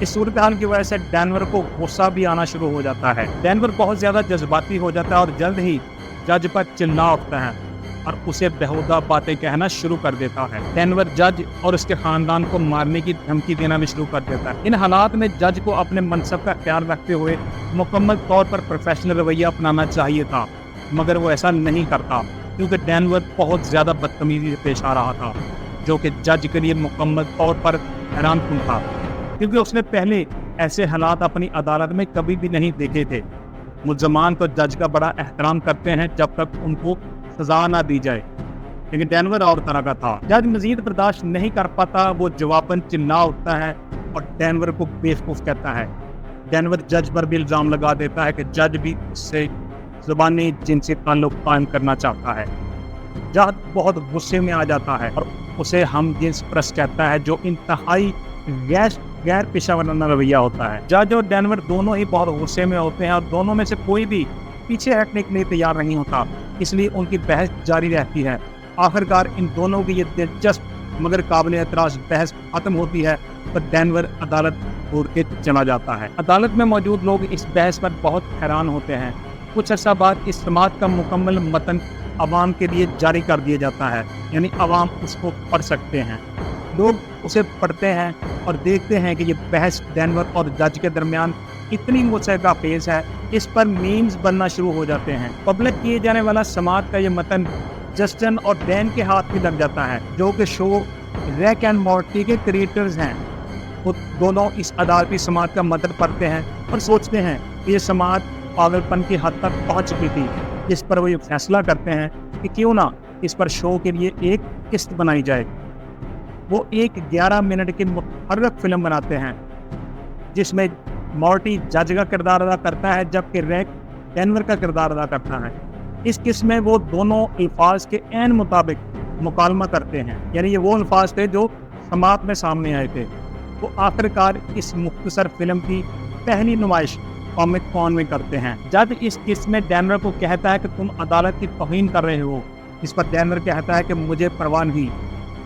اس صورتحال کی وجہ سے ڈینور کو غصہ بھی آنا شروع ہو جاتا ہے۔ ڈینور بہت زیادہ جذباتی ہو جاتا ہے اور جلد ہی جج پر چلا اٹھتا ہے اور اسے بیہودہ باتیں کہنا شروع کر دیتا ہے۔ ڈینور جج اور اس کے خاندان کو مارنے کی دھمکی دینا بھی شروع کر دیتا ہے۔ ان حالات میں جج کو اپنے منصب کا خیال رکھتے ہوئے مکمل طور پر پروفیشنل رویہ اپنانا چاہیے تھا، مگر وہ ایسا نہیں کرتا کیونکہ ڈینور بہت زیادہ بدتمیزی سے پیش آ رہا تھا، جو کہ جج کے لیے مکمل طور پر حیران کن تھا، کیونکہ اس نے پہلے ایسے حالات اپنی عدالت میں کبھی بھی نہیں دیکھے تھے۔ ملزمان تو جج کا بڑا احترام کرتے ہیں جب تک ان کو سزا نہ دی جائے، لیکن ڈینور اور طرح کا تھا۔ جج مزید برداشت نہیں کر پاتا، وہ جواباً چلا اٹھتا ہے اور ڈینور کو بیوقوف کہتا ہے۔ ڈینور جج پر بھی الزام لگا دیتا ہے کہ جج بھی اس سے زبانی جنسی تعلق قائم کرنا چاہتا ہے۔ جج بہت غصے میں آ جاتا ہے اور اسے ہم جنس پرست کہتا ہے، جو انتہائی غیر پیشہ ورانہ رویہ ہوتا ہے۔ جج اور ڈینور دونوں ہی بہت غصے میں ہوتے ہیں اور دونوں میں سے کوئی بھی پیچھے ہٹنے کے لیے تیار نہیں ہوتا، اس لیے ان کی بحث جاری رہتی ہے۔ آخرکار ان دونوں کی یہ دلچسپ مگر قابل اعتراض بحث ختم ہوتی ہے اور ڈینور عدالت چھوڑ کے چلا جاتا ہے۔ عدالت میں موجود لوگ اس بحث پر بہت حیران ہوتے ہیں۔ کچھ عرصہ بعد اس سماعت کا مکمل متن عوام کے لیے جاری کر دیا جاتا ہے، یعنی عوام اس کو پڑھ سکتے ہیں۔ لوگ اسے پڑھتے ہیں اور دیکھتے ہیں کہ یہ بحث ڈینور اور جج کے درمیان اتنی مسئلہ خیز ہے، اس پر میمز بننا شروع ہو جاتے ہیں۔ پبلک کیے جانے والا سماعت کا یہ متن جسٹن اور ڈین کے ہاتھ بھی لگ جاتا ہے، جو کہ شو ریک اینڈ مورٹی کے کریٹرز ہیں۔ وہ دونوں اس عدالتی سماعت کا متن پڑھتے ہیں اور سوچتے ہیں کہ یہ سماعت پاگل پن کی حد تک پہنچ چکی تھی، جس پر وہ یہ فیصلہ کرتے ہیں کہ کیوں نہ اس پر شو کے لیے ایک قسط بنائی جائے۔ وہ ایک 11 منٹ کی متحرک فلم بناتے ہیں جس میں مورٹی جج کا کردار ادا کرتا ہے جبکہ ریک ڈینور کا کردار ادا کرتا ہے۔ اس قسم میں وہ دونوں الفاظ کے عین مطابق مکالمہ کرتے ہیں، یعنی یہ وہ الفاظ تھے جو سماعت میں سامنے آئے تھے۔ وہ آخرکار اس مختصر فلم کی پہلی نمائش کامک کون میں کرتے ہیں۔ جج اس قسم میں ڈینور کو کہتا ہے کہ تم عدالت کی توہین کر رہے ہو، اس پر ڈینور کہتا ہے کہ مجھے پرواہ نہیں۔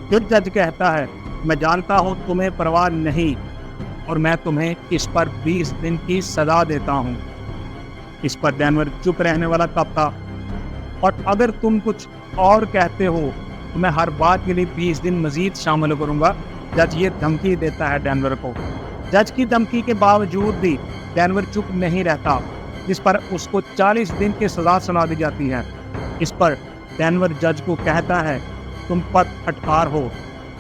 پھر جج کہتا ہے میں جانتا ہوں تمہیں پرواہ نہیں اور میں تمہیں اس پر 20 دن کی سزا دیتا ہوں۔ اس پر ڈینور چپ رہنے والا کب تھا، اور اگر تم کچھ اور کہتے ہو تو میں ہر بات کے لیے 20 دن مزید شامل کروں گا۔ جج یہ دھمکی دیتا ہے ڈینور کو۔ جج کی دھمکی کے باوجود بھی ڈینور چپ نہیں رہتا، جس پر اس کو 40 دن کی سزا سنا دی جاتی ہے۔ اس پر ڈینور جج کو کہتا ہے تم پر پھٹکار ہو۔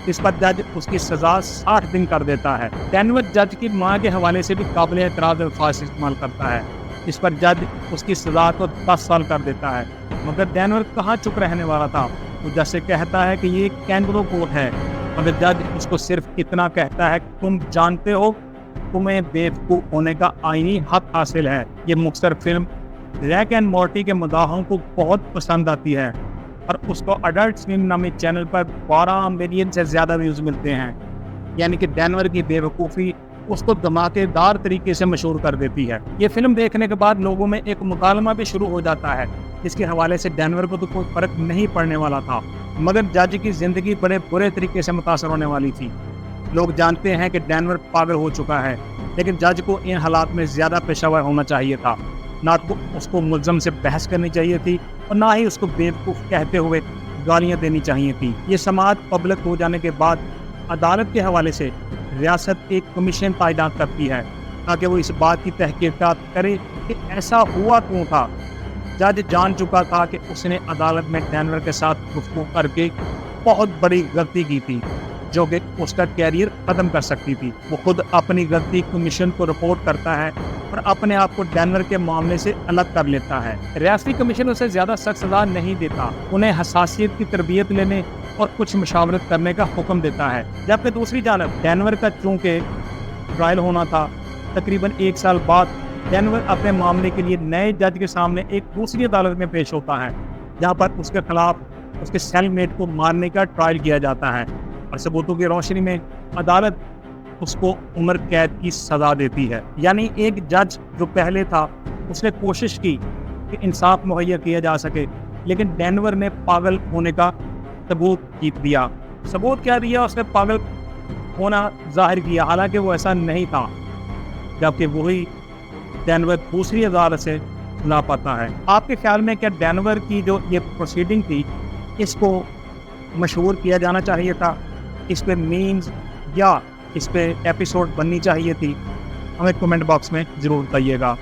اس پر جج اس کی سزا 60 دن کر دیتا ہے۔ ڈینور جج کی ماں کے حوالے سے بھی قابل اعتراض الفاظ استعمال کرتا ہے۔ اس پر جج اس کی سزا کو 10 سال کر دیتا ہے، مگر ڈینور کہاں چپ رہنے والا تھا۔ وہ جج سے کہتا ہے کہ یہ ایک کینگرو کوٹ ہے، مگر جج اس کو صرف اتنا کہتا ہے کہ تم جانتے ہو تمہیں بیوقوف ہونے کا آئینی حق حاصل ہے۔ یہ مختصر فلم ریک اینڈ مورٹی کے مداحوں کو بہت پسند آتی ہے اور اس کو اڈلٹ سویم نامی چینل پر 12 ملین سے زیادہ ویوز ملتے ہیں، یعنی کہ ڈینور کی بیوقوفی اس کو دھماکے دار طریقے سے مشہور کر دیتی ہے۔ یہ فلم دیکھنے کے بعد لوگوں میں ایک مکالمہ بھی شروع ہو جاتا ہے، جس کے حوالے سے ڈینور کو تو کوئی فرق نہیں پڑنے والا تھا، مگر جج کی زندگی بڑے برے طریقے سے متاثر ہونے والی تھی۔ لوگ جانتے ہیں کہ ڈینور پاگل ہو چکا ہے، لیکن جج کو ان حالات میں زیادہ پیشہ ور ہونا چاہیے تھا۔ نہ تو اس کو ملزم سے بحث کرنی چاہیے تھی اور نہ ہی اس کو بیوقوف کہتے ہوئے گالیاں دینی چاہیے تھی۔ یہ سماعت پبلک ہو جانے کے بعد عدالت کے حوالے سے ریاست ایک کمیشن تعینات کرتی ہے تاکہ وہ اس بات کی تحقیقات کرے کہ ایسا ہوا کیوں تھا۔ جج جان چکا تھا کہ اس نے عدالت میں ڈینور کے ساتھ گفتگو کر کے بہت بڑی غلطی کی تھی، جو کہ اس کا کیریئر ختم کر سکتی تھی۔ وہ خود اپنی غلطی کمیشن کو رپورٹ کرتا ہے اور اپنے آپ کو ڈینور کے معاملے سے الگ کر لیتا ہے۔ ریاستی کمیشن اسے زیادہ سخت سزا نہیں دیتا، انہیں حساسیت کی تربیت لینے اور کچھ مشاورت کرنے کا حکم دیتا ہے۔ جبکہ دوسری جانب ڈینور کا چونکہ ٹرائل ہونا تھا، تقریباً 1 سال بعد ڈینور اپنے معاملے کے لیے نئے جج کے سامنے ایک دوسری عدالت میں پیش ہوتا ہے، جہاں پر اس کے خلاف اس کے سیل میٹ کو مارنے کا ٹرائل کیا جاتا ہے، اور ثبوتوں کی روشنی میں عدالت اس کو عمر قید کی سزا دیتی ہے۔ یعنی ایک جج جو پہلے تھا اس نے کوشش کی کہ انصاف مہیا کیا جا سکے، لیکن ڈینور نے پاگل ہونے کا ثبوت دیا۔ ثبوت کیا دیا؟ اس نے پاگل ہونا ظاہر کیا، حالانکہ وہ ایسا نہیں تھا، جبکہ وہی ڈینور دوسری عدالت سے لاپتہ ہے۔ آپ کے خیال میں کیا ڈینور کی جو یہ پروسیڈنگ تھی اس کو مشہور کیا جانا چاہیے تھا، اس پہ مینز یا اس پہ ایپیسوڈ بننی چاہیے تھی؟ ہمیں کمنٹ باکس میں ضرور بتائیے گا۔